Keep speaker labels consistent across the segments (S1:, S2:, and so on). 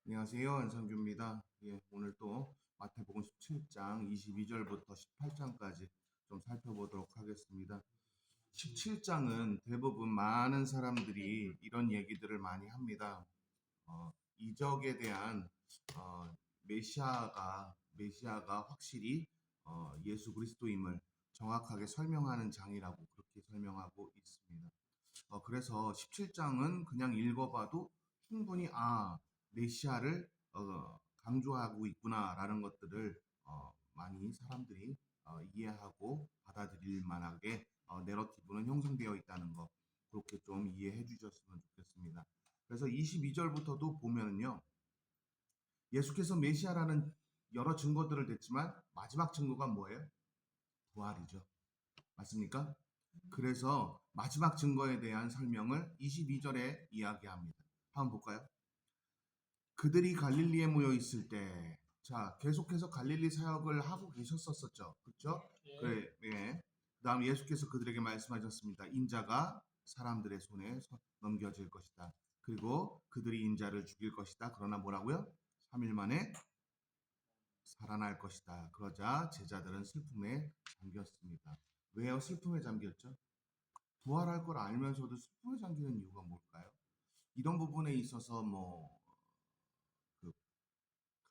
S1: 안녕하세요. 안성규입니다. 예, 오늘 또 마태복음 17장 22절부터 18장까지 좀 살펴보도록 하겠습니다. 17장은 대부분 많은 사람들이 이런 얘기들을 많이 합니다. 이적에 대한 메시아가 확실히 예수 그리스도임을 정확하게 설명하는 장이라고 그렇게 설명하고 있습니다. 그래서 17장은 그냥 읽어봐도 충분히 메시아를 강조하고 있구나라는 것들을 많이 사람들이 이해하고 받아들일 만하게 내러티브는 형성되어 있다는 거 그렇게 좀 이해해 주셨으면 좋겠습니다. 그래서 22절부터도 보면은요. 예수께서 메시아라는 여러 증거들을 댔지만 마지막 증거가 뭐예요? 부활이죠. 맞습니까? 그래서 마지막 증거에 대한 설명을 22절에 이야기합니다. 한번 볼까요? 그들이 갈릴리에 모여 있을 때, 자, 계속해서 갈릴리 사역을 하고 계셨었죠. 그렇죠? 그래, 예. 그다음 예수께서 그들에게 말씀하셨습니다. 인자가 사람들의 손에 넘겨질 것이다. 그리고 그들이 인자를 죽일 것이다. 그러나 뭐라고요? 3일 만에 살아날 것이다. 그러자 제자들은 슬픔에 잠겼습니다. 왜요? 슬픔에 잠겼죠? 부활할 걸 알면서도 슬픔에 잠기는 이유가 뭘까요? 이런 부분에 있어서 그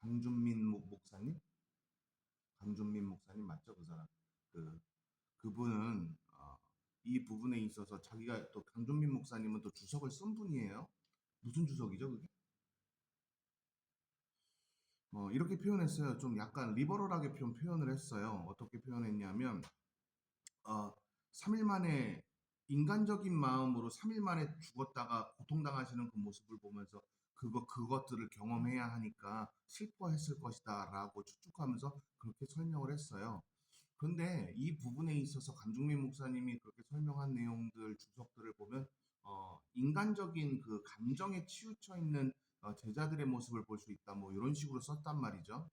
S1: 강준민 목사님, 강준민 목사님 맞죠? 그 사람. 그 그분은 이 부분에 있어서 자기가 또 강준민 목사님은 또 주석을 쓴 분이에요. 무슨 주석이죠, 그게? 이렇게 표현했어요. 좀 약간 리버럴하게 표현을 했어요. 어떻게 표현했냐면 3일 만에 인간적인 마음으로 3일 만에 죽었다가 고통당하시는 그 모습을 보면서 그것들을 경험해야 하니까 슬퍼했을 것이다라고 추측하면서 그렇게 설명을 했어요. 그런데 이 부분에 있어서 간중민 목사님이 그렇게 설명한 내용들 주석들을 보면 인간적인 그 감정에 치우쳐 있는 제자들의 모습을 볼 수 있다. 뭐 이런 식으로 썼단 말이죠.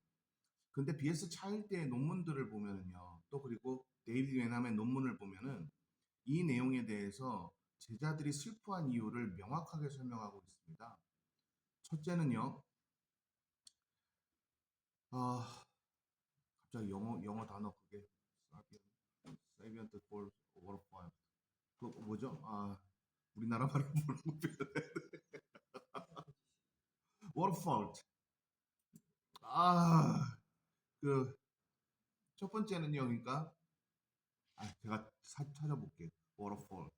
S1: 근데 BS 차일대의 논문들을 보면은요. 또 그리고 데이비드 웨남의 논문을 보면은 이 내용에 대해서 제자들이 슬퍼한 이유를 명확하게 설명하고 있습니다. 첫째는요. 아, 갑자기 영어 단어 그게 세비언트 볼 워터파이어 그 뭐죠? 우리나라 말로 뭐라고 표현해? 워터파울. 그 첫 번째는요. 그러니까 제가 찾아볼게요. 워터파울.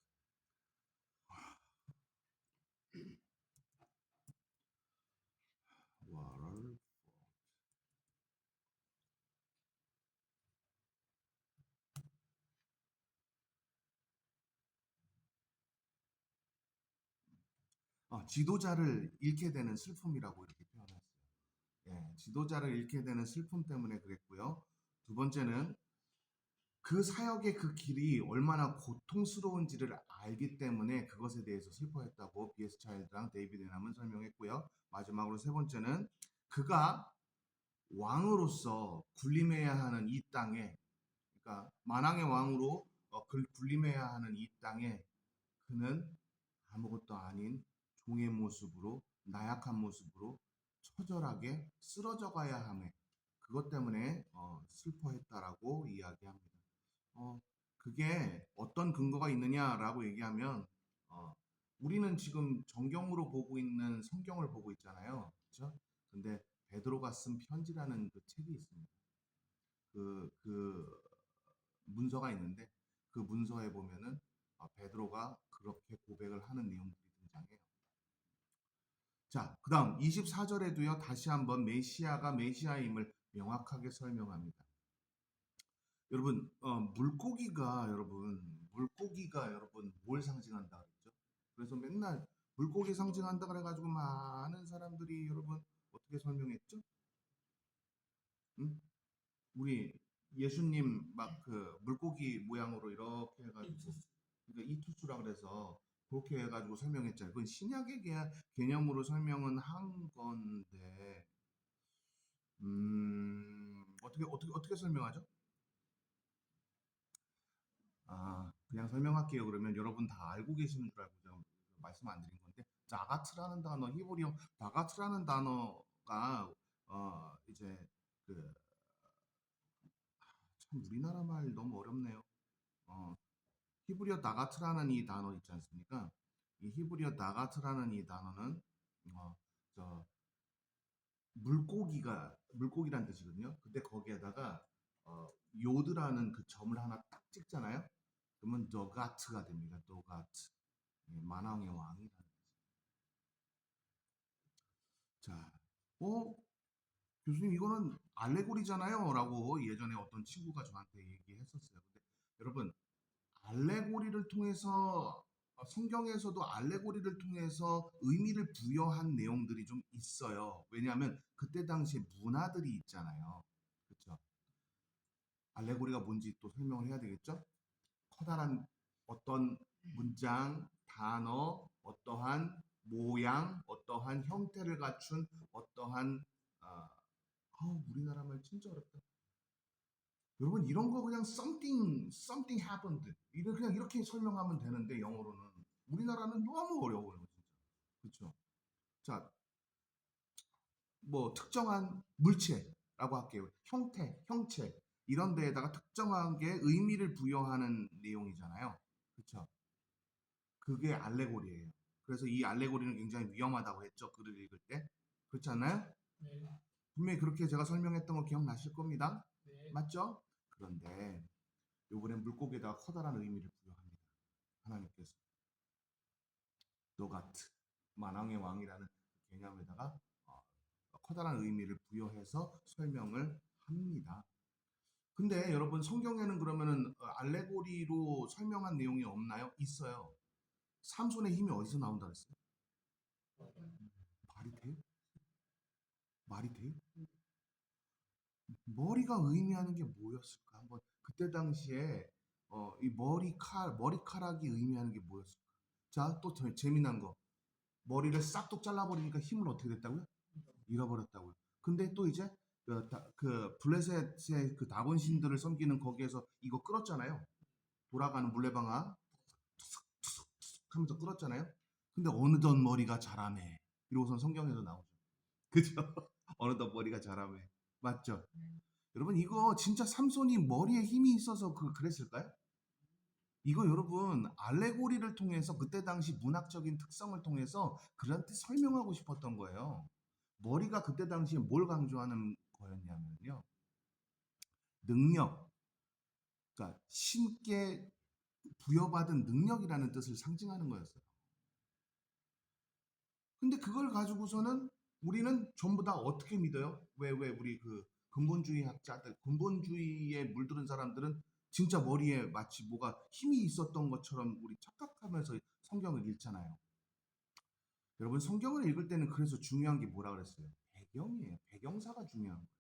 S1: 워터 지도자를 잃게 되는 슬픔이라고 이렇게 표현했어요. 예, 지도자를 잃게 되는 슬픔 때문에 그랬고요. 두 번째는 그 사역의 그 길이 얼마나 고통스러운지를 알기 때문에 그것에 대해서 슬퍼했다고 B.S. 차일드랑 데이비드 남 설명했고요. 마지막으로 세 번째는 그가 왕으로서 군림해야 하는 이 땅에, 그러니까 만왕의 왕으로 군림해야 하는 이 땅에 그는 아무것도 아닌 종의 모습으로 나약한 모습으로 처절하게 쓰러져 가야 함에 그것 때문에 슬퍼했다라고 이야기합니다. 어, 그게 어떤 근거가 있느냐라고 얘기하면 어, 우리는 지금 정경으로 보고 있는 성경을 보고 있잖아요. 그렇죠? 근데 베드로가 쓴 편지라는 그 책이 있습니다. 그 문서가 있는데 그 문서에 보면은 베드로가 그렇게 고백을 하는 내용들이 등장해요. 자, 그다음 24절에도요. 다시 한번 메시아가 메시아임을 명확하게 설명합니다. 여러분, 물고기가 여러분 뭘 상징한다 그랬죠? 그래서 맨날 물고기 상징한다 그래가지고 많은 사람들이 여러분 어떻게 설명했죠? 응? 우리 예수님 막 그 물고기 모양으로 이렇게 해가지고 그러니까 이투스라 그래서 그렇게 해가지고 설명했잖아요. 그건 신약의 개념으로 설명은 한 건데 어떻게 설명하죠? 그냥 설명할게요. 그러면 여러분 다 알고 계시는 줄 알고 제가 말씀 안 드린 건데, 나가츠라는 단어, 히브리어 나가츠라는 단어 아까 이제 그 참 우리나라 말 너무 어렵네요. 어, 히브리어 나가트라는 이 단어 있지 않습니까? 이 히브리어 나가트라는 이 단어는 어, 저 물고기란 뜻이거든요. 근데 거기에다가 요드라는 그 점을 하나 딱 찍잖아요. 그러면 너가트가 됩니다. 너가트. 예, 만왕의 왕이라는 뜻. 자, 어 교수님 이거는 알레고리잖아요 라고 예전에 어떤 친구가 저한테 얘기했었어요. 근데 여러분 알레고리를 통해서 성경에서도 알레고리를 통해서 의미를 부여한 내용들이 좀 있어요. 왜냐하면 그때 당시에 문화들이 있잖아요. 그렇죠? 알레고리가 뭔지 또 설명을 해야 되겠죠? 커다란 어떤 문장, 단어, 어떠한 모양, 어떠한 형태를 갖춘 어떠한 우리나라 말 진짜 어렵다. 여러분 이런 거 그냥 something happened 이거 그냥 이렇게 설명하면 되는데 영어로는 우리나라는 너무 어려워요 진짜. 그렇죠? 자, 뭐 특정한 물체라고 할게요. 형체 이런 데에다가 특정한 게 의미를 부여하는 내용이잖아요. 그렇죠? 그게 알레고리예요. 그래서 이 알레고리는 굉장히 위험하다고 했죠. 글을 읽을 때. 그렇지 않나요?
S2: 네.
S1: 분명히 그렇게 제가 설명했던 거 기억나실 겁니다.
S2: 네.
S1: 맞죠? 그런데 요번엔 물고기에다가 커다란 의미를 부여합니다. 하나님께서 노가트 만왕의 왕이라는 개념에다가 커다란 의미를 부여해서 설명을 합니다. 근데 여러분 성경에는 그러면은 알레고리로 설명한 내용이 없나요? 있어요. 삼손의 힘이 어디서 나온다 그랬어요? 말이 돼요? 말이 돼요? 머리가 의미하는 게 뭐였을까? 한번 그때 당시에 이 머리카락이 의미하는 게 뭐였을까? 자, 또 재미난 거. 머리를 싹둑 잘라버리니까 힘을 어떻게 됐다고요? 잃어버렸다고요. 근데 또 이제 그 블레셋의 그 다곤 신들을 섬기는 거기에서 이거 끌었잖아요. 돌아가는 물레방아 툭툭툭 하면서 끌었잖아요. 근데 어느덧 머리가 자라매. 이러고선 성경에서 나오죠. 그죠? 어느덧 머리가 자라매. 맞죠? 여러분 이거 진짜 삼손이 머리에 힘이 있어서 그랬을까요? 이거 여러분 알레고리를 통해서 그때 당시 문학적인 특성을 통해서 그한테 설명하고 싶었던 거예요. 머리가 그때 당시에 뭘 강조하는 거였냐면요. 능력, 그러니까 신께 부여받은 능력이라는 뜻을 상징하는 거였어요. 근데 그걸 가지고서는 우리는 전부 다 어떻게 믿어요? 왜 우리 그 근본주의 학자들, 근본주의에 물들은 사람들은 진짜 머리에 마치 뭐가 힘이 있었던 것처럼 우리 착각하면서 성경을 읽잖아요. 여러분 성경을 읽을 때는 그래서 중요한 게 뭐라 그랬어요? 배경이에요. 배경사가 중요한 거예요.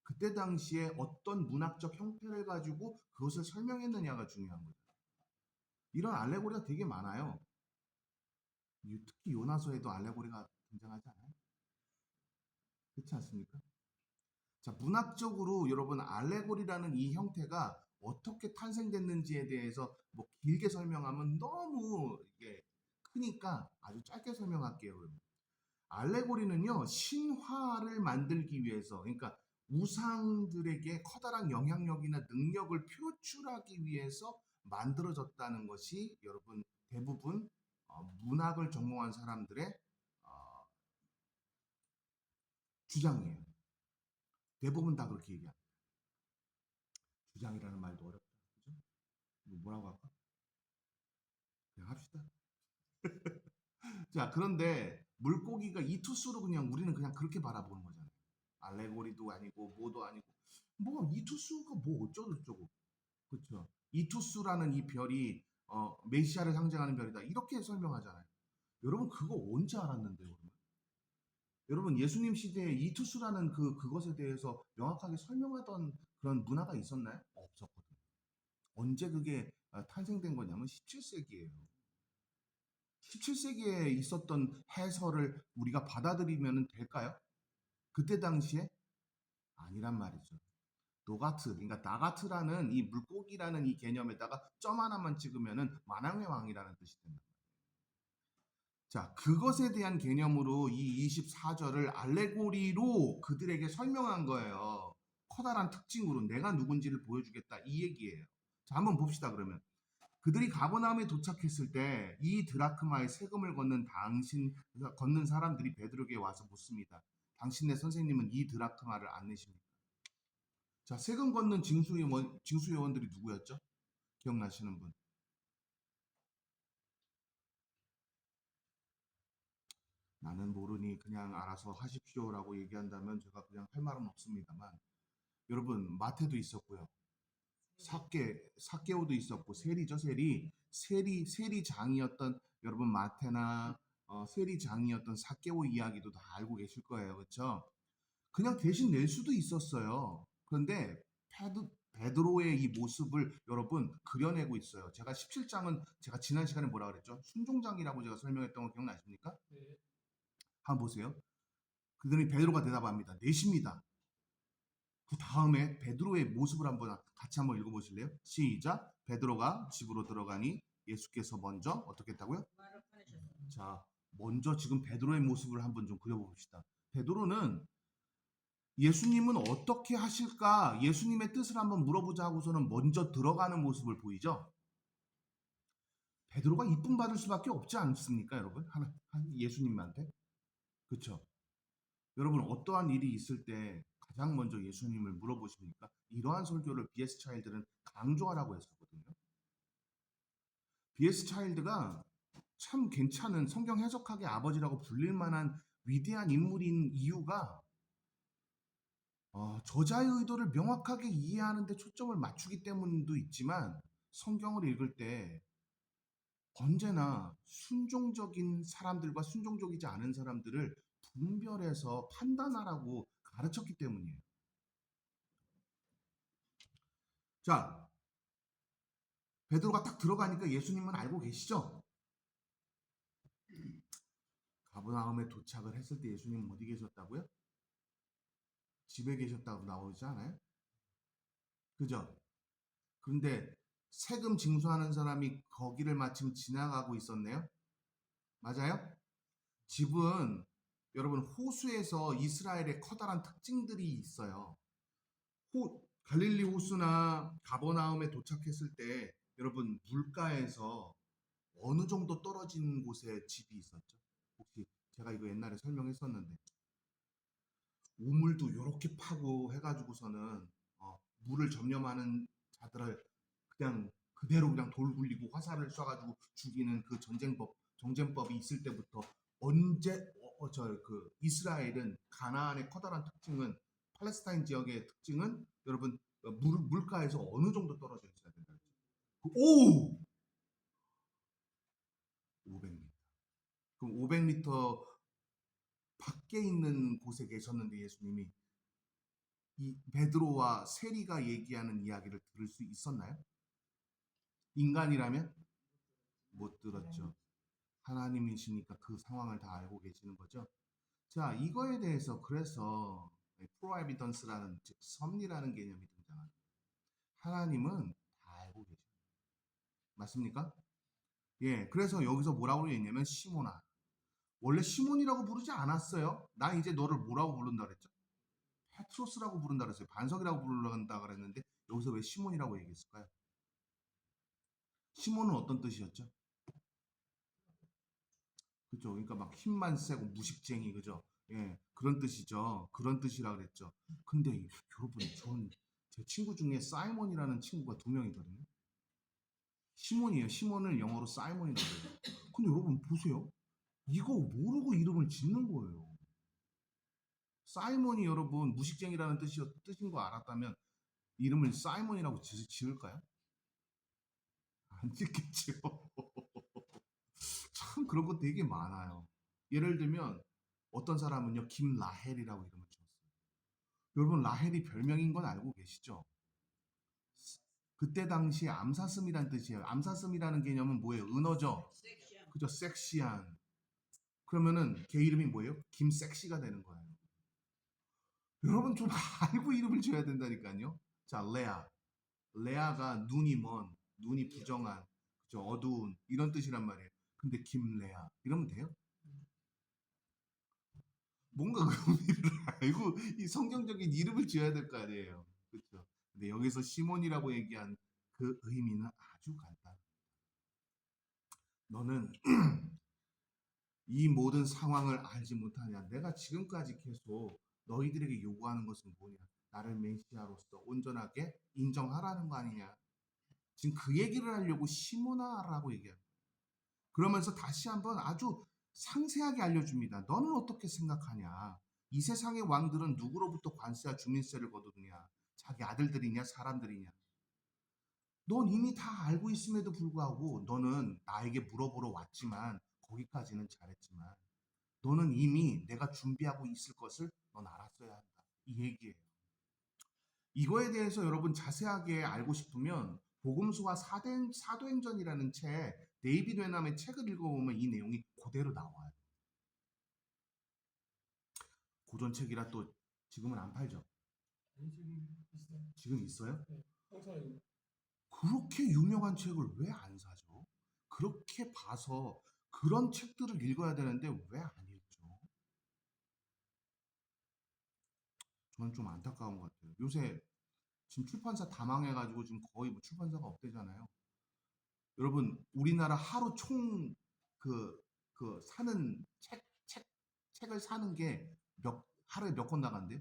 S1: 그때 당시에 어떤 문학적 형태를 가지고 그것을 설명했느냐가 중요한 거죠. 이런 알레고리가 되게 많아요. 특히 요나서에도 알레고리가 등장하지 않아요? 그렇지 않습니까? 자, 문학적으로 여러분 알레고리라는 이 형태가 어떻게 탄생됐는지에 대해서 뭐 길게 설명하면 너무 이게 크니까 아주 짧게 설명할게요. 그러면. 알레고리는요, 신화를 만들기 위해서, 그러니까 우상들에게 커다란 영향력이나 능력을 표출하기 위해서 만들어졌다는 것이 여러분 대부분 문학을 전공한 사람들의 어, 주장이에요. 대부분 다 그렇게 얘기합니다. 주장이라는 말도 어렵다. 그죠? 뭐라고 할까? 그냥 합시다. 자, 그런데 물고기가 이 투수로 그냥 우리는 그냥 그렇게 바라보는 거잖아요. 알레고리도 아니고 뭐도 아니고 뭐 이 투수가 뭐 어쩌고저쩌고 그렇죠. 이투스라는 이 별이 메시아를 상징하는 별이다. 이렇게 설명하잖아요. 여러분 그거 언제 알았는데요, 그러면? 여러분 예수님 시대에 이투스라는 그것에 대해서 명확하게 설명하던 그런 문화가 있었나요? 없었거든요. 언제 그게 탄생된 거냐면 17세기예요. 17세기에 있었던 해설을 우리가 받아들이면 될까요? 그때 당시에 아니란 말이죠. 노가트, 그러니까 나가트라는 이 물고기라는 이 개념에다가 점 하나만 찍으면은 만왕의 왕이라는 뜻이 된다. 자, 그것에 대한 개념으로 이 24절을 알레고리로 그들에게 설명한 거예요. 커다란 특징으로 내가 누군지를 보여주겠다 이 얘기예요. 자, 한번 봅시다 그러면. 그들이 가버나움에 도착했을 때 이 드라크마의 세금을 걷는 사람들이 베드로에게 와서 묻습니다. 당신네 선생님은 이 드라크마를 안 내십니까? 자, 세금 걷는 징수요원들이 누구였죠? 기억나시는 분? 나는 모르니 그냥 알아서 하십시오라고 얘기한다면 제가 그냥 할 말은 없습니다만, 여러분 마태도 있었고요. 사개오도 있었고, 세리죠, 세리장이었던 여러분 마테나 세리장이었던 사개오 이야기도 다 알고 계실 거예요. 그렇죠? 그냥 대신 낼 수도 있었어요. 그런데 베드로의 이 모습을 여러분 그려내고 있어요. 제가 17장은 제가 지난 시간에 뭐라 그랬죠? 순종장이라고 제가 설명했던 거 기억나십니까? 한번 보세요. 그들이 베드로가 대답합니다. 내십니다. 그 다음에 베드로의 모습을 같이 한번 읽어보실래요? 시작. 베드로가 집으로 들어가니 예수께서 먼저 어떻게 했다고요? 자, 먼저 지금 베드로의 모습을 한번 좀 그려봅시다. 베드로는 예수님은 어떻게 하실까? 예수님의 뜻을 한번 물어보자 하고서는 먼저 들어가는 모습을 보이죠? 베드로가 이쁨 받을 수밖에 없지 않습니까, 여러분? 예수님한테. 그렇죠? 여러분 어떠한 일이 있을 때 가장 먼저 예수님을 물어보십니까? 이러한 설교를 BS 차일드는 강조하라고 했었거든요. BS 차일드가 참 괜찮은 성경 해석학의 아버지라고 불릴 만한 위대한 인물인 이유가 저자의 의도를 명확하게 이해하는 데 초점을 맞추기 때문도 있지만 성경을 읽을 때 언제나 순종적인 사람들과 순종적이지 않은 사람들을 분별해서 판단하라고 가르쳤기 때문이에요. 자, 베드로가 딱 들어가니까 예수님은 알고 계시죠? 가버나움에 도착을 했을 때 예수님은 어디 계셨다고요? 집에 계셨다고 나오지 않아요? 그죠? 그런데 세금 징수하는 사람이 거기를 마침 지나가고 있었네요? 맞아요? 집은 여러분 호수에서 이스라엘의 커다란 특징들이 있어요. 갈릴리 호수나 가버나움에 도착했을 때 여러분 물가에서 어느 정도 떨어진 곳에 집이 있었죠? 혹시 제가 이거 옛날에 설명했었는데 우물도 이렇게 파고 해가지고서는 물을 점령하는 자들을 그냥 그대로 그냥 돌 굴리고 화살을 쏴가지고 죽이는 그 정쟁법이 있을 때부터 언제 그 이스라엘은 가나안의 커다란 특징은 팔레스타인 지역의 특징은 여러분 물가에서 어느 정도 떨어져 있어야 된다. 오! 500m. 그럼 500m 밖에 있는 곳에 계셨는데 예수님이 이 베드로와 세리가 얘기하는 이야기를 들을 수 있었나요? 인간이라면 못 들었죠. 하나님이시니까 그 상황을 다 알고 계시는 거죠. 자, 이거에 대해서 그래서 프로에비던스라는 즉 섭리라는 개념이 등장합니다. 하나님은 다 알고 계십니다. 맞습니까? 예, 그래서 여기서 뭐라고 얘기했냐면 시몬아. 원래 시몬이라고 부르지 않았어요. 나 이제 너를 뭐라고 부른다 그랬죠? 페트로스라고 부른다 그랬어요. 반석이라고 부른다 그랬는데 여기서 왜 시몬이라고 얘기했을까요? 시몬은 어떤 뜻이었죠? 그죠? 그러니까 막 힘만 세고 무식쟁이 그죠? 예, 그런 뜻이죠. 그런 뜻이라 그랬죠. 근데 여러분, 전 제 친구 중에 사이먼이라는 친구가 2명이거든요. 시몬이에요. 시몬을 영어로 사이먼이라고 해요. 근데 여러분 보세요. 이거 모르고 이름을 짓는 거예요. 사이먼이 여러분 무식쟁이라는 뜻인 거 알았다면 이름을 사이먼이라고 지을까요? 안 짓겠죠. 참 그런 거 되게 많아요. 예를 들면 어떤 사람은요 김라헬이라고 이름을 지었어요. 여러분 라헬이 별명인 건 알고 계시죠? 그때 당시에 암사슴이란 뜻이에요. 암사슴이라는 개념은 뭐예요? 은어죠. 그죠? 섹시한. 그러면은 걔 이름이 뭐예요? 김섹시가 되는 거예요. 여러분 좀 알고 이름을 지어야 된다니까요. 자, 레아. 레아가 눈이 눈이 부정한, 그죠? 어두운 이런 뜻이란 말이에요. 근데 김레아 이러면 돼요? 뭔가 그 의미를 알고 이 성경적인 이름을 지어야 될 거 아니에요. 그렇죠? 근데 여기서 시몬이라고 얘기한 그 의미는 아주 간단. 너는 이 모든 상황을 알지 못하냐? 내가 지금까지 계속 너희들에게 요구하는 것은 뭐냐? 나를 메시아로서 온전하게 인정하라는 거 아니냐? 지금 그 얘기를 하려고 시몬아라고 얘기해요. 그러면서 다시 한번 아주 상세하게 알려줍니다. 너는 어떻게 생각하냐? 이 세상의 왕들은 누구로부터 관세와 주민세를 거두느냐? 자기 아들들이냐, 사람들이냐? 넌 이미 다 알고 있음에도 불구하고 너는 나에게 물어보러 왔지만 거기까지는 잘했지만 너는 이미 내가 준비하고 있을 것을 넌 알았어야 한다. 이 얘기예요. 이거에 대해서 여러분 자세하게 알고 싶으면 복음서와 사도행전이라는 책, 데이비드 웨남의 책을 읽어보면 이 내용이 그대로 나와요. 고전책이라 또 지금은 안 팔죠? 지금 있어요? 그렇게 유명한 책을 왜 안 사죠? 그렇게 봐서 그런 책들을 읽어야 되는데 왜 안 읽죠? 저는 좀 안타까운 것 같아요. 요새 지금 출판사 다 망해가지고 지금 거의 뭐 출판사가 없대잖아요. 여러분, 우리나라 하루 총 사는 책을 사는 게 하루에 몇 권 나간대요?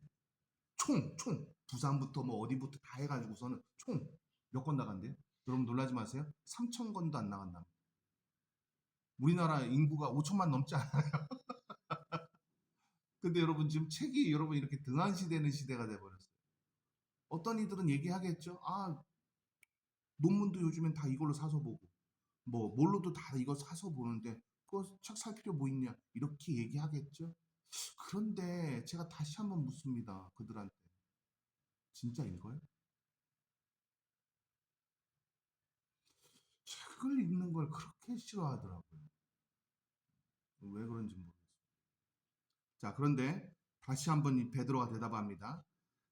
S1: 총. 부산부터 뭐 어디부터 다 해가지고서는 총 몇 권 나간대요? 여러분 놀라지 마세요. 3천 권도 안 나간다. 우리나라 인구가 5천만 넘지 않아요. 근데 여러분 지금 책이 여러분 이렇게 등한시되는 시대가 돼버렸어요. 어떤 이들은 얘기하겠죠. 아, 논문도 요즘엔 다 이걸로 사서 보고 뭐 뭘로도 다 이거 사서 보는데 그거 책 살 필요 뭐 있냐 이렇게 얘기하겠죠. 그런데 제가 다시 한번 묻습니다. 그들한테 진짜 읽어요? 책을 읽는 걸 그렇게 싫어하더라고요. 왜 그런지 모르겠어요. 자, 그런데 다시 한번 이 베드로가 대답합니다.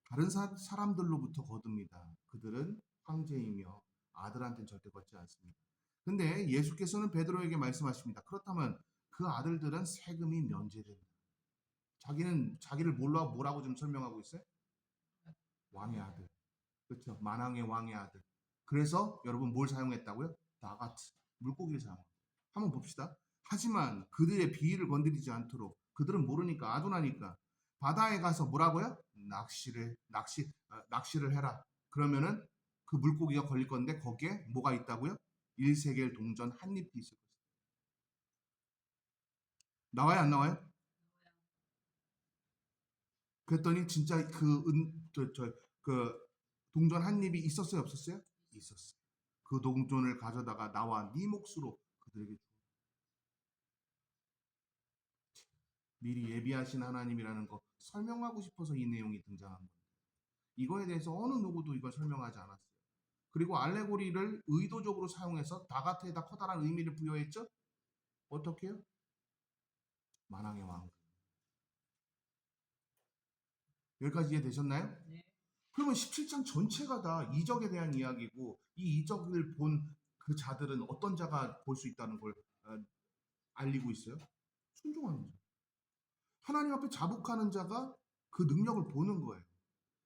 S1: 다른 사람들로부터 거둡니다. 그들은 황제이며 아들한테는 절대 걷지 않습니다. 근데 예수께서는 베드로에게 말씀하십니다. 그렇다면 그 아들들은 세금이 면제됩니다. 자기는 자기를 뭐라고 좀 설명하고 있어요? 왕의 아들. 그렇죠. 만왕의 왕의 아들. 그래서 여러분 뭘 사용했다고요? 나가트. 물고기를 사용. 한번 봅시다. 하지만 그들의 비위를 건드리지 않도록 그들은 모르니까 아둔하니까 바다에 가서 뭐라고요? 낚시를 해라. 그러면은 그 물고기가 걸릴 건데 거기에 뭐가 있다고요? 일세겔 동전 한 잎이 있을 것이다. 나와요, 안 나와요? 그랬더니 진짜 그 동전 한 입이 있었어요, 없었어요? 있었어요. 그 동전을 가져다가 나와 네 몫으로 그들에게 주. 미리 예비하신 하나님이라는 거 설명하고 싶어서 이 내용이 등장한 거예요. 이거에 대해서 어느 누구도 이걸 설명하지 않았어요. 그리고 알레고리를 의도적으로 사용해서 다가트에다 커다란 의미를 부여했죠? 어떻게요? 만왕의 왕. 여기까지 이해되셨나요? 그러면 17장 전체가 다 이적에 대한 이야기고 이 이적을 본 그 자들은 어떤 자가 볼 수 있다는 걸 알리고 있어요? 순종하는 자. 하나님 앞에 자복하는 자가 그 능력을 보는 거예요.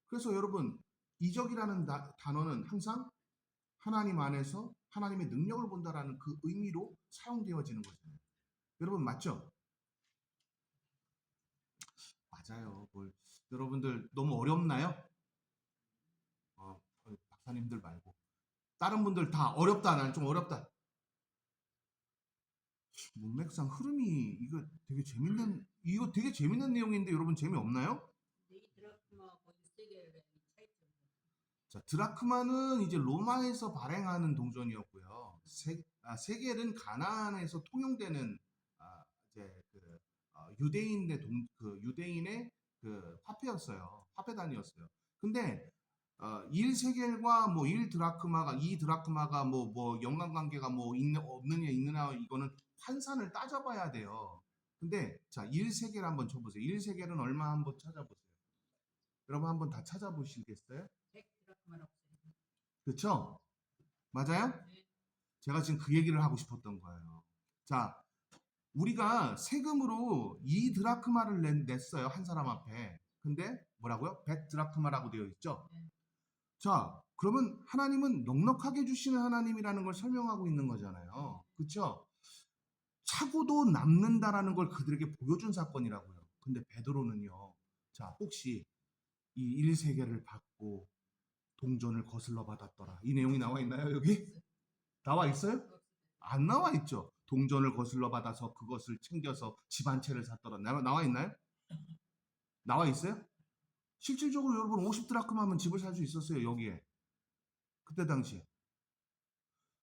S1: 그래서 여러분 이적이라는 단어는 항상 하나님 안에서 하나님의 능력을 본다라는 그 의미로 사용되어지는 거잖아요. 여러분 맞죠? 맞아요. 여러분들 너무 어렵나요? 박사님들 말고 다른 분들 다 어렵다. 나는 좀 어렵다. 문맥상 흐름이 이거 되게 재밌는 내용인데 여러분 재미없나요? 자, 드라크마는 이제 로마에서 발행하는 동전이었고요. 세겔은 가나안에서 통용되는 이제 유대인의 유대인의 그 화폐였어요. 화폐단이었어요. 근데 1세겔과 뭐 1드라크마가 2드라크마가 뭐 연관관계가 뭐 없느냐 이거는 환산을 따져봐야 돼요. 근데 자 1세겔 한번 쳐보세요. 1세겔은 얼마 한번 찾아보세요. 여러분 한번 다 찾아보시겠어요? 그렇죠? 맞아요? 제가 지금 그 얘기를 하고 싶었던 거예요. 자, 우리가 세금으로 2 드라크마를 냈어요. 한 사람 앞에. 근데 뭐라고요? 100 드라크마라고 되어 있죠. 자, 그러면 하나님은 넉넉하게 주시는 하나님이라는 걸 설명하고 있는 거잖아요. 그렇죠? 차고도 남는다라는 걸 그들에게 보여준 사건이라고요. 근데 베드로는요. 자, 혹시 이 1세계를 받고 동전을 거슬러 받았더라. 이 내용이 나와 있나요, 여기? 나와 있어요? 안 나와 있죠. 동전을 거슬러 받아서 그것을 챙겨서 집 한 채를 샀더라. 나와 있나요? 나와 있어요? 실질적으로 여러분 50 드라크마면 집을 살 수 있었어요, 여기에. 그때 당시에.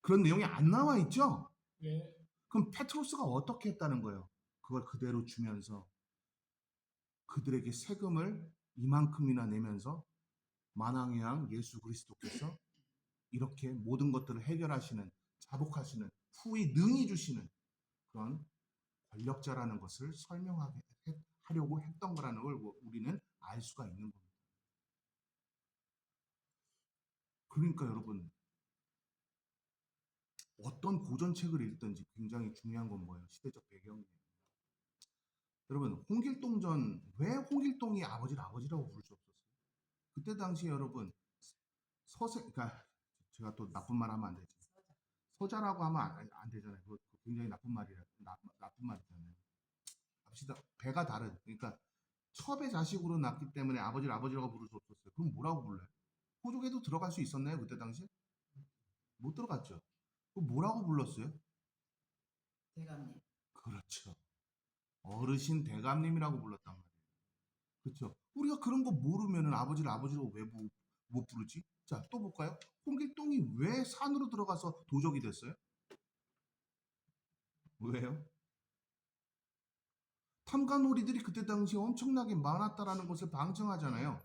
S1: 그런 내용이 안 나와 있죠?
S2: 예.
S1: 그럼 페트로스가 어떻게 했다는 거예요? 그걸 그대로 주면서 그들에게 세금을 이만큼이나 내면서 만왕의 양 예수 그리스도께서 이렇게 모든 것들을 해결하시는, 자복하시는, 후히 능히 주시는 그런 권력자라는 것을 설명하게 하려고 했던 거라는 걸 우리는 알 수가 있는 겁니다. 그러니까 여러분, 어떤 고전책을 읽든지 굉장히 중요한 건 뭐예요? 시대적 배경이에요. 여러분, 홍길동전, 왜 홍길동이 아버지를 아버지라고 부를 수 없었어요? 그때 당시에 여러분, 그러니까 제가 또 나쁜 말 하면 안 되지. 서자라고 하면 안 되잖아요. 그거 굉장히 나쁜 말이잖아요. 합시다. 배가 다른. 그러니까 첩의 자식으로 낳기 때문에 아버지를 아버지라고 부를 수 없었어요. 그럼 뭐라고 불러요? 호족에도 들어갈 수 있었나요? 그때 당시에? 못 들어갔죠. 그럼 뭐라고 불렀어요?
S2: 대감님.
S1: 그렇죠. 어르신 대감님이라고 불렀단 말이에요. 그렇죠. 우리가 그런 거 모르면은 아버지를 아버지라고 왜 못 부르지? 자, 또 볼까요? 홍길동이 왜 산으로 들어가서 도적이 됐어요? 왜요? 탐관오리들이 그때 당시에 엄청나게 많았다라는 것을 방증하잖아요.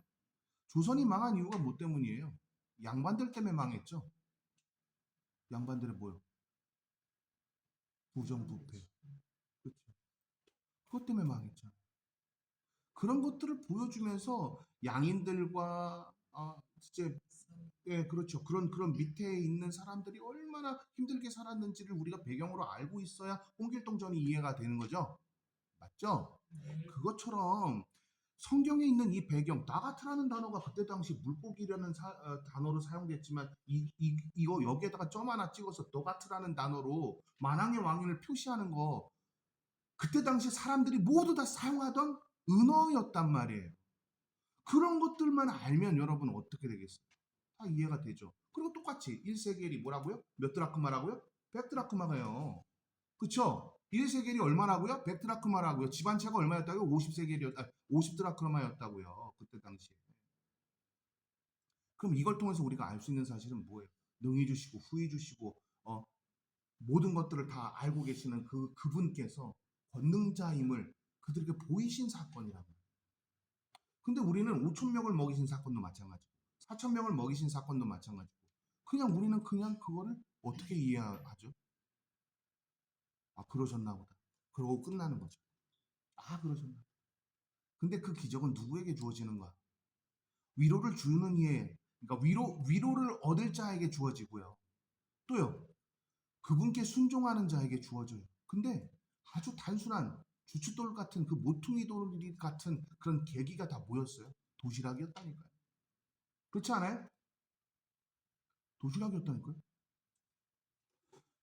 S1: 조선이 망한 이유가 뭐 때문이에요? 양반들 때문에 망했죠. 양반들의 뭐요? 부정부패. 그렇죠. 그것 때문에 망했죠. 그런 것들을 보여주면서 양인들과 이제 그렇죠. 그런 밑에 있는 사람들이 얼마나 힘들게 살았는지를 우리가 배경으로 알고 있어야 홍길동전이 이해가 되는 거죠. 맞죠? 그것처럼 성경에 있는 이 배경, 나가트라는 단어가 그때 당시 물고기라는 단어로 사용됐지만 이거 여기에다가 점 하나 찍어서 너가트라는 단어로 만왕의 왕인을 표시하는 거 그때 당시 사람들이 모두 다 사용하던 은어였단 말이에요. 그런 것들만 알면 여러분 어떻게 되겠어요? 다 이해가 되죠. 그리고 똑같이 1세겔이 뭐라고요? 몇 드라크마라고요? 100 드라크마가요. 그쵸? 1세겔이 얼마라고요? 100 드라크마라고요. 집 한 채가 얼마였다고요? 50 드라크마였다고요. 그때 당시에. 그럼 이걸 통해서 우리가 알 수 있는 사실은 뭐예요? 능히 주시고 후히 주시고 모든 것들을 다 알고 계시는 그분께서 권능자임을 그들에게 보이신 사건이라고. 근데 우리는 5천 명을 먹이신 사건도 마찬가지고 4천 명을 먹이신 사건도 마찬가지고 그냥 우리는 그냥 그거를 어떻게 이해하죠? 아, 그러셨나 보다. 그러고 끝나는 거죠. 아, 그러셨나. 근데 그 기적은 누구에게 주어지는가? 위로를 주는 이에, 그러니까 위로를 얻을 자에게 주어지고요. 또요, 그분께 순종하는 자에게 주어져요. 근데 아주 단순한 주춧돌 같은 그 모퉁이 돌 같은 그런 계기가 다 모였어요. 도시락이었다니까요. 그렇지 않아요? 도시락이었다니까요.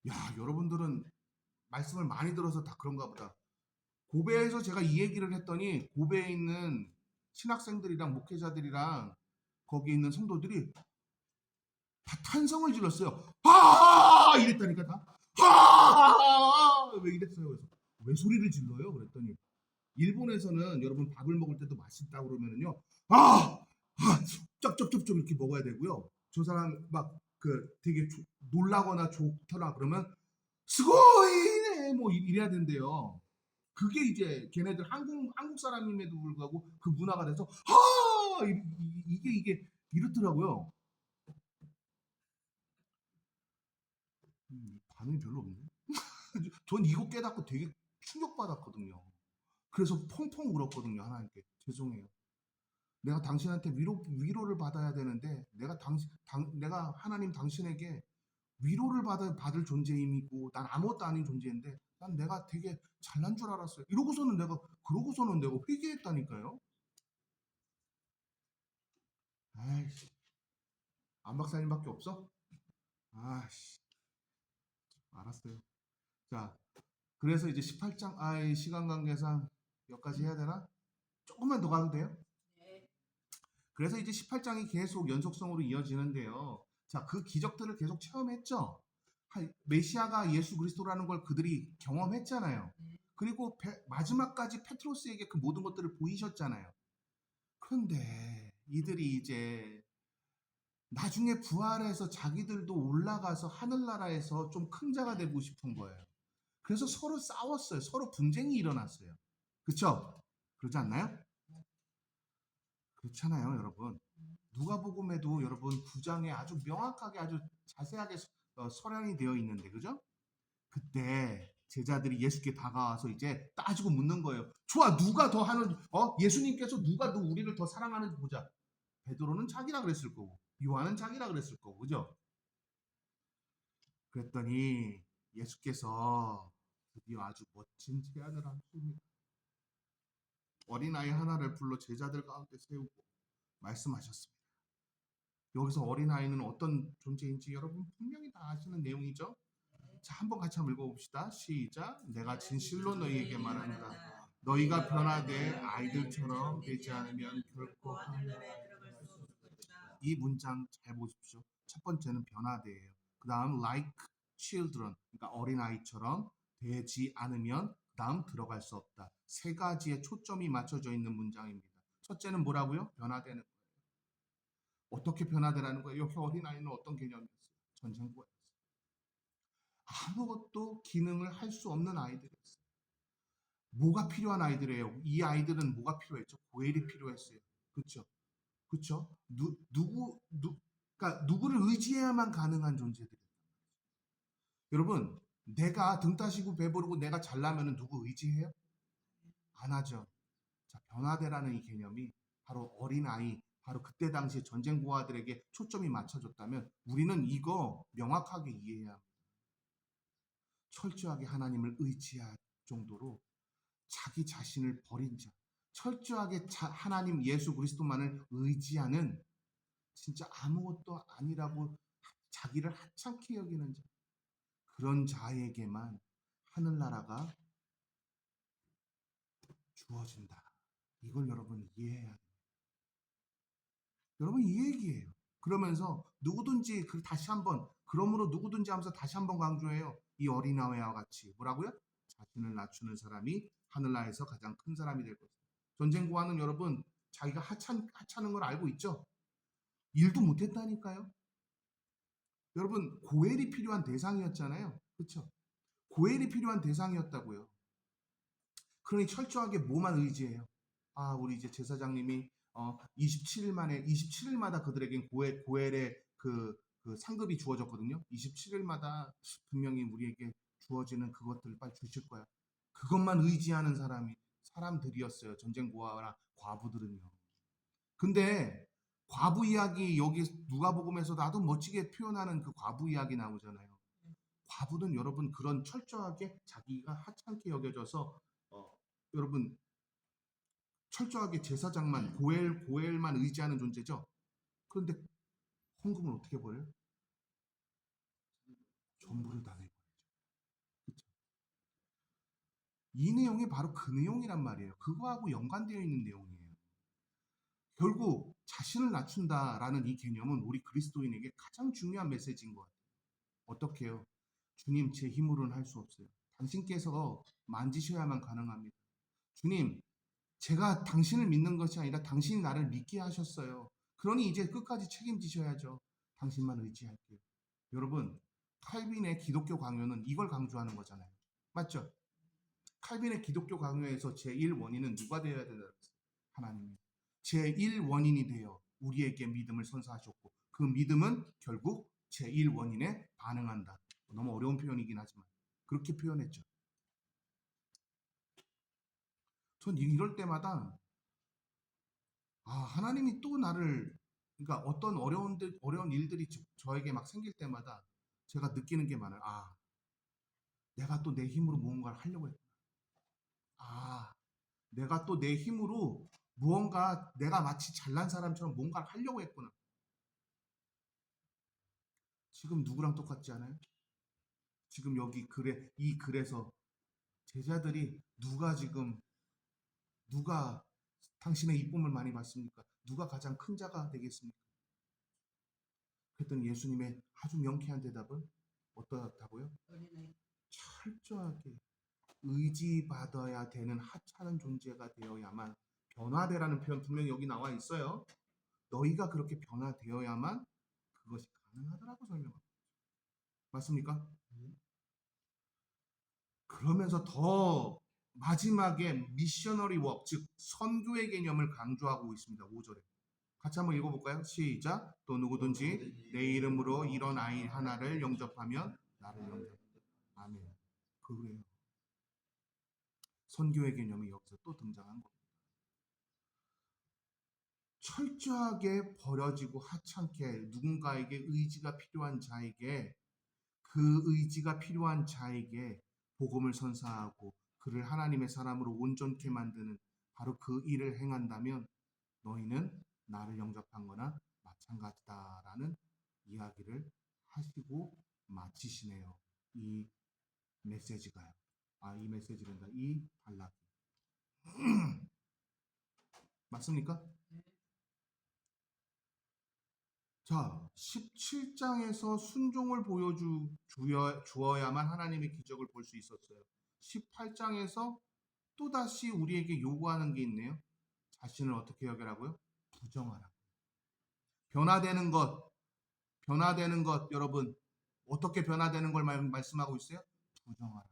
S1: 야, 여러분들은 말씀을 많이 들어서 다 그런가 보다. 고베에서 제가 이 얘기를 했더니 고베에 있는 신학생들이랑 목회자들이랑 거기 있는 성도들이 다 탄성을 질렀어요. 아! 이랬다니까 다. 아! 왜 이랬어요? 그래서 왜 소리를 질러요? 그랬더니 일본에서는 여러분 밥을 먹을 때도 맛있다 그러면은요. 아! 아! 쩝쩝쩝쩝 이렇게 먹어야 되고요. 저 사람 막 그 되게 놀라거나 좋더라 그러면 스고이네 뭐 이래야 된대요. 그게 이제 걔네들 한국 사람임에도 불구하고 그 문화가 돼서 이게 이렇더라고요. 반응이 별로 없네. 전 이거 깨닫고 되게 충격받았거든요. 그래서 펑펑 울었거든요. 하나님께 죄송해요. 내가 당신한테 위로를 받아야 되는데 내가 하나님 당신에게 위로를 받을 존재임이고 난 아무것도 아닌 존재인데 난 내가 되게 잘난 줄 알았어요. 그러고서는 내가 회개했다니까요. 아이씨, 안 박사님밖에 없어? 아씨, 알았어요. 자, 그래서 이제 18장, 시간 관계상 여기까지 해야 되나? 조금만 더 가도 돼요?
S2: 네.
S1: 그래서 이제 18장이 계속 연속성으로 이어지는데요. 자, 그 기적들을 계속 체험했죠. 메시아가 예수 그리스도라는 걸 그들이 경험했잖아요.
S2: 네.
S1: 그리고 마지막까지 페트로스에게 그 모든 것들을 보이셨잖아요. 그런데 이들이 이제 나중에 부활해서 자기들도 올라가서 하늘나라에서 좀 큰 자가 되고 싶은 거예요. 그래서 서로 싸웠어요. 서로 분쟁이 일어났어요. 그렇죠? 그러지 않나요? 그렇잖아요, 여러분. 누가복음에도 여러분 9장에 아주 명확하게 아주 자세하게 서량이 되어 있는데, 그죠? 그때 제자들이 예수께 다가와서 이제 따지고 묻는 거예요. 좋아, 누가 더 하는, 예수님께서 누가 더 우리를 더 사랑하는지 보자. 베드로는 자기라 그랬을 거고, 요한은 자기라 그랬을 거고, 그죠? 그랬더니 예수께서 드디어 아주 멋진 제안을 하십니다. 어린아이 하나를 불러 제자들 가운데 세우고 말씀하셨습니다. 여기서 어린아이는 어떤 존재인지 여러분 분명히 다 아시는 내용이죠? 자, 한번 같이 한번 읽어봅시다. 시작. 내가 진실로 너희에게 말한다. 너희가 변화되 아이들처럼 되지 않으면 결코 하늘나라에 들어갈 수 없을 것이다. 이 문장 잘 보십시오. 첫 번째는 변화되예요. 그 다음 like children, 그러니까 어린아이처럼 되지 않으면 그 다음 들어갈 수 없다. 세 가지의 초점이 맞춰져 있는 문장입니다. 첫째는 뭐라고요? 변화되는 거예요. 어떻게 변화되라는 거예요? 여기 어린아이는 어떤 개념이었어요? 전쟁고였어요. 아무것도 기능을 할 수 없는 아이들이었어요. 뭐가 필요한 아이들이에요? 이 아이들은 뭐가 필요했죠? 고엘이 필요했어요. 그렇죠? 그렇죠? 그러니까 누구를 의지해야만 가능한 존재들이에요. 여러분, 내가 등 따시고 배부르고 내가 잘나면 누구 의지해요? 안 하죠. 자, 변화되라는 이 개념이 바로 어린아이, 바로 그때 당시 전쟁 고아들에게 초점이 맞춰졌다면 우리는 이거 명확하게 이해해야 합니다. 철저하게 하나님을 의지할 정도로 자기 자신을 버린 자, 철저하게 하나님 예수 그리스도만을 의지하는 진짜 아무것도 아니라고 자기를 하찮게 여기는 자, 그런 자에게만 하늘나라가 주어진다. 이걸 여러분 이해해야 돼요. 여러분 이 얘기예요. 그러면서 누구든지 다시 한번 그러므로 누구든지 하면서 다시 한번 강조해요. 이 어린아이와 같이 뭐라고요? 자신을 낮추는 사람이 하늘나라에서 가장 큰 사람이 될 것이다. 전쟁고아는 여러분 자기가 하찮은 걸 알고 있죠? 일도 못했다니까요. 여러분 고엘이 필요한 대상이었잖아요. 그렇죠? 고엘이 필요한 대상이었다고요. 그러니 철저하게 뭐만 의지해요? 우리 이제 제사장님이 27일마다 그들에겐 고엘의 그 상급이 주어졌거든요. 27일마다 분명히 우리에게 주어지는 그것들을 빨리 주실 거야. 그것만 의지하는 사람들이었어요. 전쟁 고아나 과부들은요. 근데 과부 이야기 여기 누가복음에서 나도 멋지게 표현하는 그 과부 이야기 나오잖아요. 과부는 여러분 그런 철저하게 자기가 하찮게 여겨져서 여러분 철저하게 제사장만 고엘만 의지하는 존재죠. 그런데 헌금을 어떻게 버려요? 전부를 다 내버리죠. 그쵸? 이 내용이 바로 그 내용이란 말이에요. 그거하고 연관되어 있는 내용이에요. 결국 자신을 낮춘다라는 이 개념은 우리 그리스도인에게 가장 중요한 메시지인 것 같아요. 어떻게 해요? 주님, 제 힘으로는 할 수 없어요. 당신께서 만지셔야만 가능합니다. 주님, 제가 당신을 믿는 것이 아니라 당신이 나를 믿게 하셨어요. 그러니 이제 끝까지 책임지셔야죠. 당신만 의지할게요. 여러분, 칼빈의 기독교 강요는 이걸 강조하는 거잖아요. 맞죠? 칼빈의 기독교 강요에서 제1원인은 누가 되어야 된다 그랬어요? 하나님이. 제1원인이 되어 우리에게 믿음을 선사하셨고 그 믿음은 결국 제1원인에 반응한다. 너무 어려운 표현이긴 하지만 그렇게 표현했죠. 전 이럴 때마다 하나님이 또 나를 그러니까 어떤 어려운 일들이 저에게 막 생길 때마다 제가 느끼는 게 많아요. 아, 내가 또 내 힘으로 무언가를 하려고 했구나. 아, 내가 또 내 힘으로 무언가 내가 마치 잘난 사람처럼 뭔가를 하려고 했구나. 지금 누구랑 똑같지 않아요? 지금 여기 글에 이 글에서 제자들이 누가 당신의 이쁨을 많이 받습니까? 누가 가장 큰 자가 되겠습니까? 그랬더니 예수님의 아주 명쾌한 대답은 어떻다고요?
S2: 어린아이.
S1: 철저하게 의지받아야 되는 하찮은 존재가 되어야만 변화되라는 표현 분명히 여기 나와 있어요. 너희가 그렇게 변화되어야만 그것이 가능하더라고 설명합니다. 맞습니까? 그러면서 더 마지막에 미셔너리 워크, 즉 선교의 개념을 강조하고 있습니다. 5절에. 같이 한번 읽어볼까요? 시작. 또 누구든지 내 이름으로 이런 아이 하나를 영접하면 나를 영접. 아멘. 그래요. 선교의 개념이 여기서 또 등장한 겁니다. 철저하게 버려지고 하찮게 누군가에게 의지가 필요한 자에게 그 의지가 필요한 자에게 복음을 선사하고 그를 하나님의 사람으로 온전케 만드는 바로 그 일을 행한다면 너희는 나를 영접한 거나 마찬가지다라는 이야기를 하시고 마치시네요. 이 메시지가요. 이 메시지란다. 이 단락이. 맞습니까? 자, 17장에서 순종을 주어야만 하나님의 기적을 볼 수 있었어요. 18장에서 또다시 우리에게 요구하는 게 있네요. 자신을 어떻게 여겨라고요? 부정하라. 변화되는 것, 여러분. 어떻게 변화되는 걸 말씀하고 있어요? 부정하라.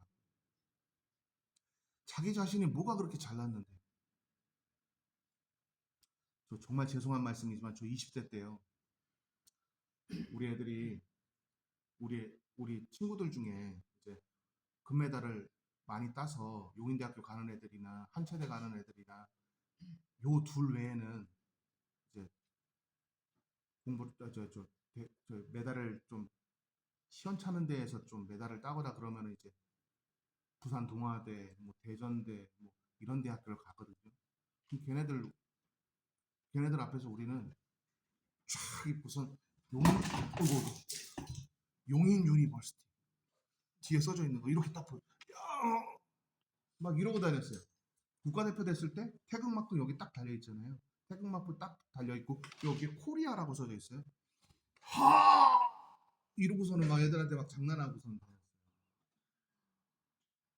S1: 자기 자신이 뭐가 그렇게 잘났는데. 저 정말 죄송한 말씀이지만 저 20대 때요. 우리 애들이 우리 친구들 중에 이제 금메달을 많이 따서 용인대학교 가는 애들이나 한체대 가는 애들이나 요 둘 외에는 이제 공부 저 메달을 좀 시원찮은 데에서 좀 메달을 따거나 그러면 이제 부산 동아대, 뭐 대전대, 뭐 이런 대학교를 가거든요. 그럼 걔네들 앞에서 우리는 쫙 무슨 용인 유니버시티 뒤에 써져 있는 거 이렇게 딱 보여. 막 이러고 다녔어요. 국가대표 됐을 때 태극마크 여기 딱 달려 있잖아요. 태극마크 딱 달려 있고 여기에 코리아라고 써져 있어요. 하! 이러고서는 막 애들한테 막 장난하고서는 다녔어요.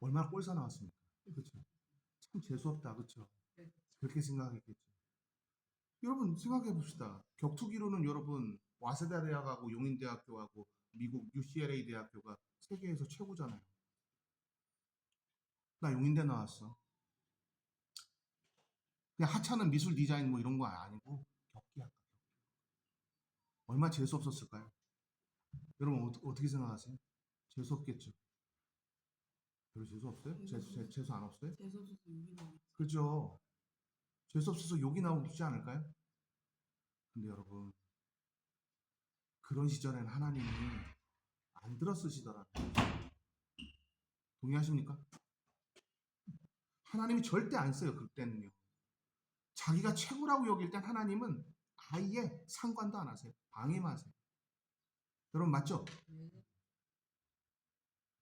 S1: 얼마나 꼴사 나왔습니까? 그렇죠. 참 재수없다, 그렇죠? 그렇게 생각했겠죠. 여러분 생각해 봅시다. 격투기로는 여러분 와세다 대학하고 용인대학교하고 미국 UCLA 대학교가 세계에서 최고잖아요. 나 용인대 나왔어. 그냥 하찮은 미술 디자인 뭐 이런 거 아니고 격기학과. 얼마나 재수 없었을까요? 여러분 어떻게 생각하세요? 재수 없겠죠. 별로 재수 없어요? 재수 안 없어요?
S2: 재수 없어서 욕이 나오겠지.
S1: 그죠? 재수 없어서 욕이 나오지 않을까요? 근데 여러분 그런 시절엔 하나님이 안 들어 쓰시더라고요. 동의하십니까? 하나님이 절대 안 써요. 그때는요. 자기가 최고라고 여길 땐 하나님은 아예 상관도 안 하세요. 방해만 하세요. 여러분 맞죠?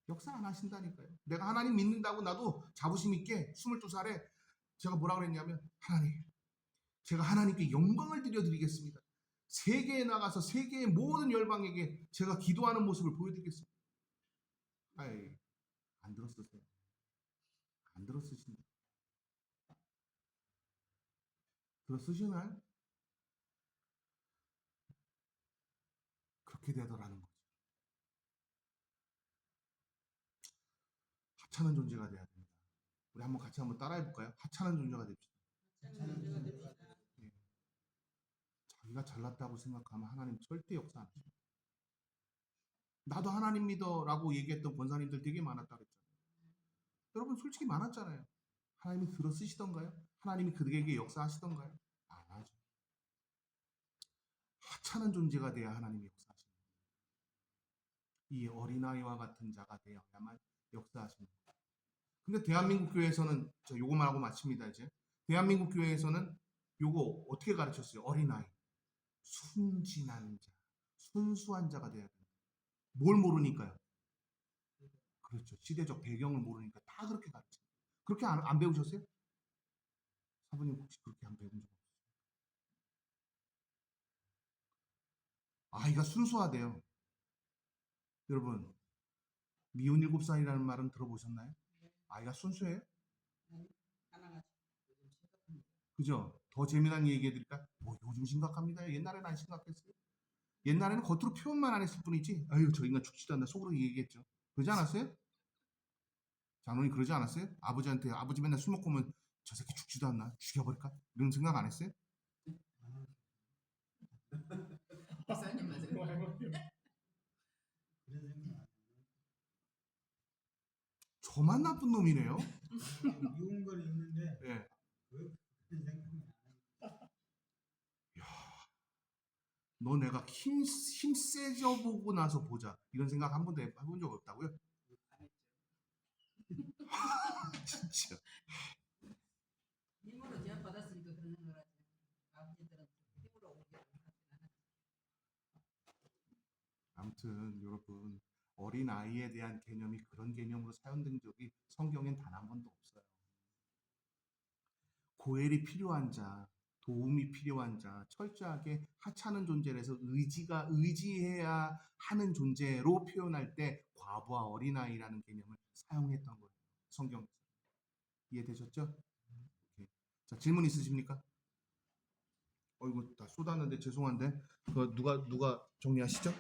S1: 역사 안 하신다니까요. 내가 하나님 믿는다고 나도 자부심 있게 22살에 제가 뭐라 그랬냐면 하나님 제가 하나님께 영광을 드리겠습니다. 세계에 나가서 세계의 모든 열방에게 제가 기도하는 모습을 보여드리겠습니다. 아이 안 들었으세요. 안 들었으신다. 들었으시나요? 그렇게 되더라는 거죠. 하찮은 존재가 돼야 됩니다. 우리 한번 같이 한번 따라해 볼까요? 하찮은 존재가 됩시다. 예. 자기가 잘났다고 생각하면 하나님 절대 역사 안 하십니다. 나도 하나님 믿어라고 얘기했던 권사님들 되게 많았다 그랬잖아요. 여러분 솔직히 많았잖아요. 하나님이 들어 쓰시던가요? 하나님이 그들에게 역사하시던가요? 안 하죠. 하찮은 존재가 돼야 하나님이 역사하십니다. 이 어린아이와 같은 자가 되어야만 역사하십니다. 근데 대한민국 교회에서는 저 요거만 하고 마칩니다. 이제 대한민국 교회에서는 요거 어떻게 가르쳤어요? 어린아이, 순진한 자, 순수한 자가 돼야 된다. 뭘 모르니까요? 그렇죠. 시대적 배경을 모르니까 다 그렇게 가르쳐요. 그렇게 안 배우셨어요? 사부님 혹시 그렇게 안 배운 적 없어요? 아이가 순수하대요. 여러분, 미운 7살이라는 말은 들어보셨나요? 아이가 순수해요?
S2: 아니, 하나가 요즘 심각합니다.
S1: 그죠? 더 재미난 얘기 해드릴까? 뭐 요즘 심각합니다. 옛날에는 안 심각했어요. 옛날에는 겉으로 표현만 안 했을 뿐이지. 아유, 저 인간 죽지도 않나 속으로 얘기했죠. 그러지 않았어요? 장로님 그러지 않았어요? 아버지한테 아버지 맨날 술 먹고 오면 저 새끼 죽지도 않나? 죽여버릴까? 이런 생각 안 했어요?
S2: 목사님 맞아요.
S1: 저만 나쁜 놈이네요.
S3: 미운 건 있는데
S1: 예.
S3: 그런 생각이
S1: 너 내가 힘 세져 보고 나서 보자. 이런 생각 한 번도 해본 적 없다고요?
S2: 안 했죠.
S1: 진짜.
S2: 힘으로 제압받았으니까 그런 걸 하지. 아버지들은 힘으로 오게 하진 않아요.
S1: 아무튼 여러분 어린 아이에 대한 개념이 그런 개념으로 사용된 적이 성경엔 단 한 번도 없어요. 고엘이 필요한 자, 도움이 필요한 자, 철저하게 하찮은 존재라서 의지해야 하는 존재로 표현할 때 과부와 어린아이라는 개념을 사용했던 거예요. 성경에서. 이해되셨죠? 오케이. 자, 질문 있으십니까? 어이구, 다 쏟았는데 죄송한데 그거 누가 정리하시죠?